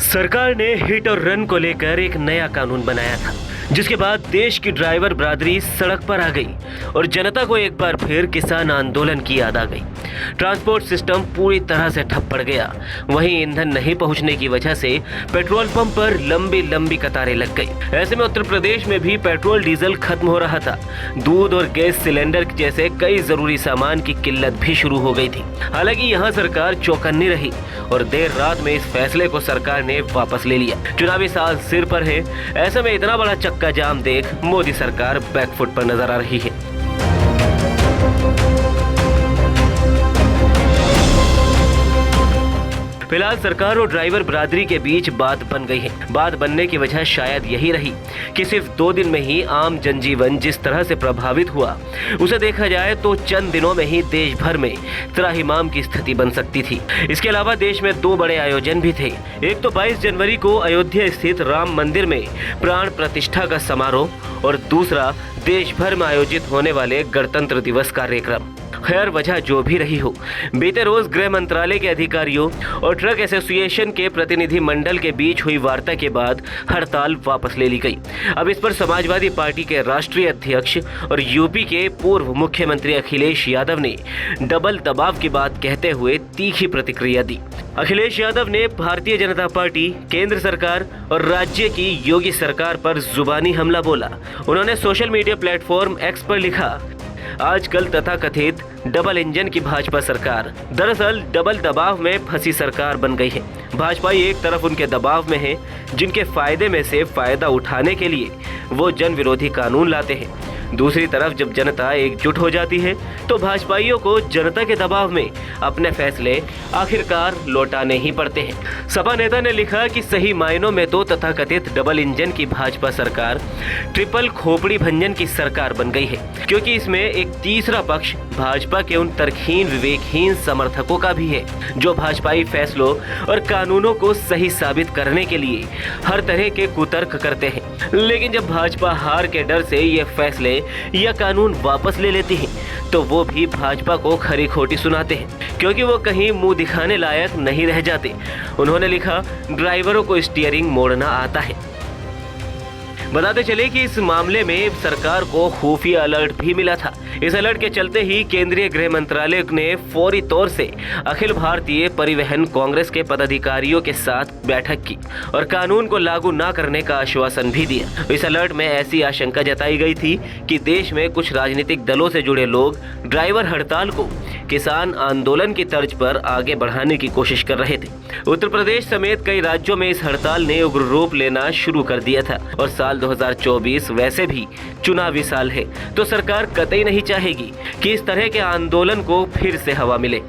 सरकार ने हिट और रन को लेकर एक नया कानून बनाया था, जिसके बाद देश की ड्राइवर बरादरी सड़क पर आ गई और जनता को एक बार फिर किसान आंदोलन की याद आ गई। ट्रांसपोर्ट सिस्टम पूरी तरह से ठप पड़ गया। वहीं ईंधन नहीं पहुंचने की वजह से पेट्रोल पंप पर लंबी लंबी कतारें लग गई। ऐसे में उत्तर प्रदेश में भी पेट्रोल डीजल खत्म हो रहा था। दूध और गैस सिलेंडर जैसे कई जरूरी सामान की किल्लत भी शुरू हो गई थी। हालांकि यहाँ सरकार चौकन्नी रही और देर रात में इस फैसले को सरकार ने वापस ले लिया। चुनावी साल सिर पर है, ऐसे में इतना बड़ा चक्का जाम देख मोदी सरकार बैकफुट पर नजर आ रही है। फिलहाल सरकार और ड्राइवर बरादरी के बीच बात बन गई है। बात बनने की वजह शायद यही रही कि सिर्फ 2 दिन में ही आम जनजीवन जिस तरह से प्रभावित हुआ, उसे देखा जाए तो चंद दिनों में ही देश भर में त्राहिमाम की स्थिति बन सकती थी। इसके अलावा देश में 2 बड़े आयोजन भी थे। एक तो 22 जनवरी को अयोध्या स्थित राम मंदिर में प्राण प्रतिष्ठा का समारोह और दूसरा देश भर में आयोजित होने वाले गणतंत्र दिवस कार्यक्रम। खैर, वजह जो भी रही हो, बीते रोज गृह मंत्रालय के अधिकारियों और ट्रक एसोसिएशन के प्रतिनिधि मंडल के बीच हुई वार्ता के बाद हड़ताल वापस ले ली गई। अब इस पर समाजवादी पार्टी के राष्ट्रीय अध्यक्ष और यूपी के पूर्व मुख्यमंत्री अखिलेश यादव ने डबल दबाव की बात कहते हुए तीखी प्रतिक्रिया दी। अखिलेश यादव ने भारतीय जनता पार्टी, केंद्र सरकार और राज्य की योगी सरकार पर जुबानी हमला बोला। उन्होंने सोशल मीडिया प्लेटफॉर्म एक्स पर लिखा, आजकल तथाकथित डबल इंजन की भाजपा सरकार दरअसल डबल दबाव में फंसी सरकार बन गई है। भाजपाई एक तरफ उनके दबाव में है, जिनके फायदे में से फायदा उठाने के लिए वो जन विरोधी कानून लाते हैं। दूसरी तरफ जब जनता एकजुट हो जाती है तो भाजपाइयों को जनता के दबाव में अपने फैसले आखिरकार लौटाने ही पड़ते हैं। सपा नेता ने लिखा कि सही मायनों में तो तथाकथित डबल इंजन की भाजपा सरकार ट्रिपल खोपड़ी भंजन की सरकार बन गई है, क्योंकि इसमें एक तीसरा पक्ष भाजपा के उन तर्कहीन विवेकहीन समर्थकों का भी है जो भाजपाई फैसलों और कानूनों को सही साबित करने के लिए हर तरह के कुतर्क करते हैं। लेकिन जब भाजपा हार के डर से ये फैसले या कानून वापस ले लेती है तो वो भी भाजपा को खरी खोटी सुनाते हैं, क्योंकि वो कहीं मुंह दिखाने लायक नहीं रह जाते। उन्होंने लिखा, ड्राइवरों को स्टीयरिंग मोड़ना आता है। बताते चले कि इस मामले में सरकार को खुफिया अलर्ट भी मिला था। इस अलर्ट के चलते ही केंद्रीय गृह मंत्रालय ने फौरी तौर से अखिल भारतीय परिवहन कांग्रेस के पदाधिकारियों के साथ बैठक की और कानून को लागू न करने का आश्वासन भी दिया। इस अलर्ट में ऐसी आशंका जताई गई थी कि देश में कुछ राजनीतिक दलों से जुड़े लोग ड्राइवर हड़ताल को किसान आंदोलन की तर्ज पर आगे बढ़ाने की कोशिश कर रहे थे। उत्तर प्रदेश समेत कई राज्यों में इस हड़ताल ने उग्र रूप लेना शुरू कर दिया था और साल 2024 वैसे भी चुनावी साल है, तो सरकार कतई नहीं चाहेगी कि इस तरह के आंदोलन को फिर से हवा मिले।